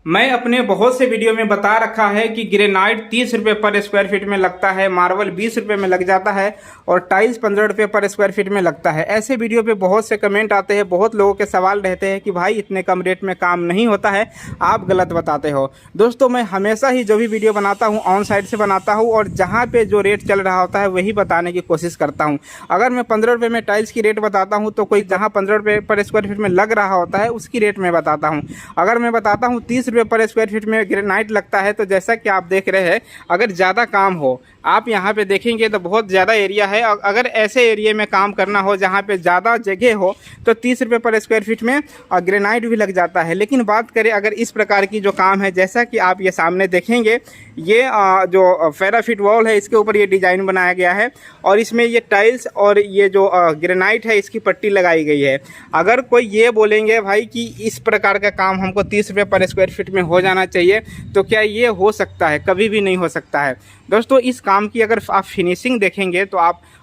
मैं अपने बहुत से वीडियो में बता रखा है कि ग्रेनाइट 30 रुपये पर स्क्वायर फीट में लगता है, मार्बल 20 रुपये में लग जाता है और टाइल्स 15 रुपये पर स्क्वायर फीट में लगता है। ऐसे वीडियो पे बहुत से कमेंट आते हैं, बहुत लोगों के सवाल रहते हैं कि भाई इतने कम रेट में काम नहीं होता है, आप गलत बताते हो। दोस्तों, मैं हमेशा ही जो भी वीडियो बनाता हूँ ऑन साइड से बनाता हूँ और जहाँ पर जो रेट चल रहा होता है वही बताने की कोशिश करता हूँ। अगर मैं 15 रुपये में टाइल्स की रेट बताता हूँ तो कोई जहाँ 15 रुपये पर स्क्वायर फीट में लग रहा होता है उसकी रेट में बताता हूँ। अगर मैं बताता हूँ 30 रुपये पर स्क्वायर फीट में ग्रेनाइट लगता है तो जैसा कि आप देख रहे हैं, अगर ज़्यादा काम हो, आप यहाँ पे देखेंगे तो बहुत ज़्यादा एरिया है। अगर ऐसे एरिया में काम करना हो जहाँ पे ज़्यादा जगह हो तो 30 रुपये पर स्क्वायर फीट में ग्रेनाइट भी लग जाता है। लेकिन बात करें अगर इस प्रकार की जो काम है, जैसा कि आप ये सामने देखेंगे, ये जो फेराफिट वॉल है इसके ऊपर ये डिज़ाइन बनाया गया है और इसमें ये टाइल्स और ये जो ग्रेनाइट है इसकी पट्टी लगाई गई है। अगर कोई ये बोलेंगे भाई कि इस प्रकार का काम हमको 30 रुपये पर स्क्वायर फीट में हो जाना चाहिए, तो क्या ये हो सकता है? कभी भी नहीं हो सकता है। दोस्तों, इस काम की अगर आप फिनिशिंग देखेंगे तो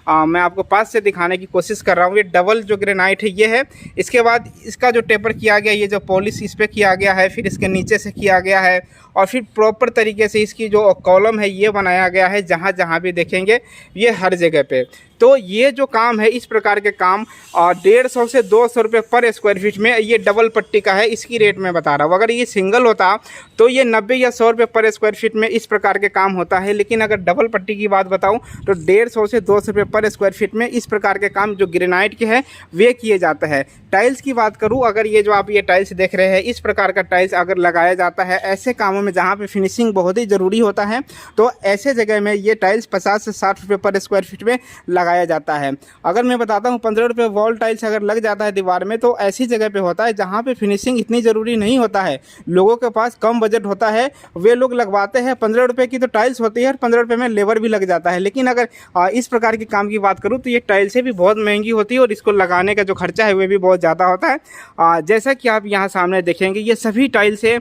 मैं आपको पास से दिखाने की कोशिश कर रहा हूँ। ये डबल जो ग्रेनाइट है ये है, इसके बाद इसका जो टेपर किया गया, ये जो पॉलिश इस पर किया गया है, फिर इसके नीचे से किया गया है और फिर प्रॉपर तरीके से इसकी जो कॉलम है ये बनाया गया है। जहाँ जहाँ भी देखेंगे ये हर जगह पे। तो ये जो काम है, इस प्रकार के काम 150 से 200 रुपये पर स्क्वायर फीट में ये डबल पट्टी का है, इसकी रेट में बता रहा हूँ। अगर ये सिंगल होता तो ये 90 या 100 रुपये पर स्क्वायर फीट में इस प्रकार के काम होता है। लेकिन अगर डबल पट्टी की बात बताऊँ तो 150 से 200 रुपये पर स्क्वायर फीट में इस प्रकार के काम जो ग्रेनाइट के हैं वे किए जाते हैं। टाइल्स की बात करूँ, अगर ये जो आप ये टाइल्स देख रहे हैं, इस प्रकार का टाइल्स अगर लगाया जाता है ऐसे कामों में जहाँ पे फिनिशिंग बहुत ही ज़रूरी होता है, तो ऐसे जगह में ये टाइल्स 50 से 60 रुपये पर स्क्वायर फीट में लगाया जाता है। अगर मैं बताता हूँ 15 रुपये वॉल टाइल्स अगर लग जाता है दीवार में, तो ऐसी जगह पे होता है जहाँ पे फिनिशिंग इतनी ज़रूरी नहीं होता है। लोगों के पास कम बजट होता है, वे लोग लगवाते हैं 15 रुपये की तो टाइल्स होती है और 15 रुपये में लेबर भी लग जाता है। लेकिन अगर इस प्रकार के काम की बात करूँ तो ये टाइल्सें भी बहुत महंगी होती है और इसको लगाने का जो खर्चा है वह भी बहुत ज़्यादा होता है। जैसा कि आप यहाँ सामने देखेंगे, ये सभी टाइल्सें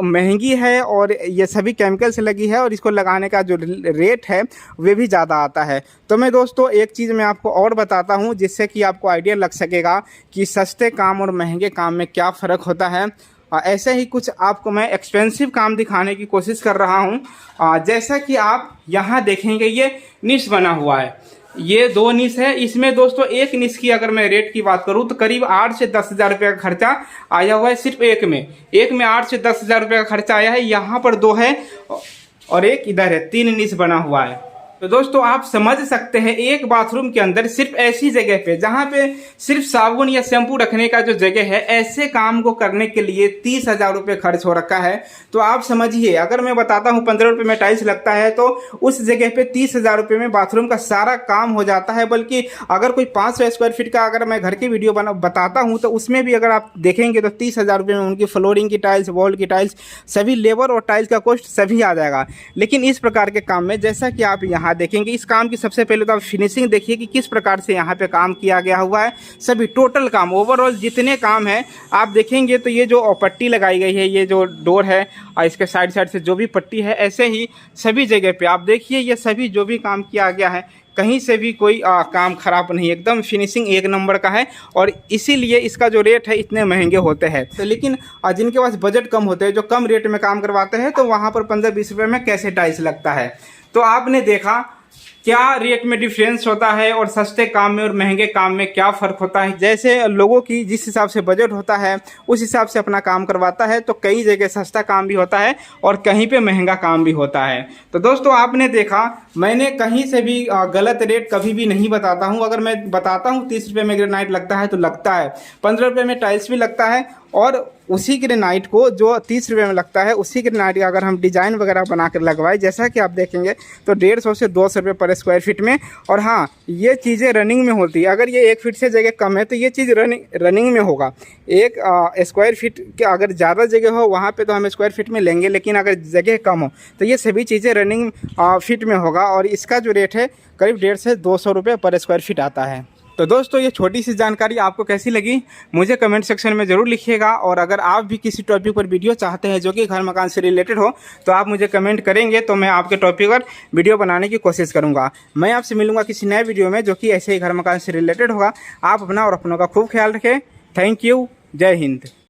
महंगी है और ये सभी केमिकल से लगी है और इसको लगाने का जो रेट है वे भी ज़्यादा आता है। तो मैं दोस्तों एक चीज़ मैं आपको और बताता हूँ जिससे कि आपको आइडिया लग सकेगा कि सस्ते काम और महंगे काम में क्या फ़र्क होता है। ऐसे ही कुछ आपको मैं एक्सपेंसिव काम दिखाने की कोशिश कर रहा हूँ। जैसा कि आप यहाँ देखेंगे, ये निश बना हुआ है, ये 2 निश है। इसमें दोस्तों एक निश की अगर मैं रेट की बात करूँ तो करीब 8 से 10 हज़ार रुपये का खर्चा आया हुआ है। सिर्फ एक में 8 से 10 हज़ार रुपये का खर्चा आया है। यहाँ पर 2 है और एक इधर है, 3 निश बना हुआ है। तो दोस्तों आप समझ सकते हैं, एक बाथरूम के अंदर सिर्फ ऐसी जगह पे जहाँ पे सिर्फ साबुन या शैम्पू रखने का जो जगह है, ऐसे काम को करने के लिए 30 हज़ार रुपये खर्च हो रखा है। तो आप समझिए, अगर मैं बताता हूँ 15 रुपये में टाइल्स लगता है तो उस जगह पे 30 हज़ार रुपये में बाथरूम का सारा काम हो जाता है। बल्कि अगर कोई 500 स्क्वायर फीट का अगर मैं घर की वीडियो बताता हूँ तो उसमें भी अगर आप देखेंगे तो 30 हज़ार रुपये में उनकी फ्लोरिंग की टाइल्स, वॉल की टाइल्स, सभी लेबर और टाइल्स का कॉस्ट सभी आ जाएगा। लेकिन इस प्रकार के काम में जैसा कि आप यहाँ देखेंगे, इस काम की सबसे पहले तो आप फिनिशिंग देखिए कि किस प्रकार से यहाँ पे काम किया गया हुआ है। सभी टोटल काम, ओवरऑल जितने काम है आप देखेंगे तो ये जो पट्टी लगाई गई है, ये जो डोर है और इसके साइड से जो भी पट्टी है, ऐसे ही सभी जगह पे आप देखिए ये सभी जो भी काम किया गया है, कहीं से भी कोई काम खराब नहीं, एकदम फिनिशिंग एक नंबर का है और इसीलिए इसका जो रेट है इतने महंगे होते हैं। तो लेकिन जिनके पास बजट कम होते हैं, जो कम रेट में काम करवाते हैं, तो वहाँ पर 15-20 रुपये में कैसे टाइल्स लगता है। तो आपने देखा क्या रेट में डिफरेंस होता है और सस्ते काम में और महंगे काम में क्या फ़र्क होता है। जैसे लोगों की जिस हिसाब से बजट होता है उस हिसाब से अपना काम करवाता है। तो कई जगह सस्ता काम भी होता है और कहीं पे महंगा काम भी होता है। तो दोस्तों आपने देखा, मैंने कहीं से भी गलत रेट कभी भी नहीं बताता हूँ। अगर मैं बताता हूँ 30 रुपये में ग्रेनाइट लगता है तो लगता है, 15 रुपये में टाइल्स भी लगता है और उसी ग्रेनाइट को जो 30 रुपये में लगता है, उसी ग्रेनाइट का अगर हम डिज़ाइन वगैरह बना कर लगवाए, जैसा कि आप देखेंगे, तो 150 से 200 रुपये पर स्क्वायर फीट में। और हाँ, ये चीज़ें रनिंग में होती है। अगर ये 1 फीट से जगह कम है तो ये चीज़ रनिंग में होगा। एक स्क्वायर फीट के अगर ज़्यादा जगह हो वहाँ पे तो हम स्क्वायर फीट में लेंगे, लेकिन अगर जगह कम हो तो ये सभी चीज़ें रनिंग फीट में होगा और इसका जो रेट है करीब 150 से 200 रुपये पर स्क्वायर फीट आता है। तो दोस्तों ये छोटी सी जानकारी आपको कैसी लगी मुझे कमेंट सेक्शन में ज़रूर लिखिएगा। और अगर आप भी किसी टॉपिक पर वीडियो चाहते हैं जो कि घर मकान से रिलेटेड हो तो आप मुझे कमेंट करेंगे, तो मैं आपके टॉपिक पर वीडियो बनाने की कोशिश करूंगा। मैं आपसे मिलूंगा किसी नए वीडियो में जो कि ऐसे ही घर मकान से रिलेटेड होगा। आप अपना और अपनों का खूब ख्याल रखें। Thank you. जय हिंद।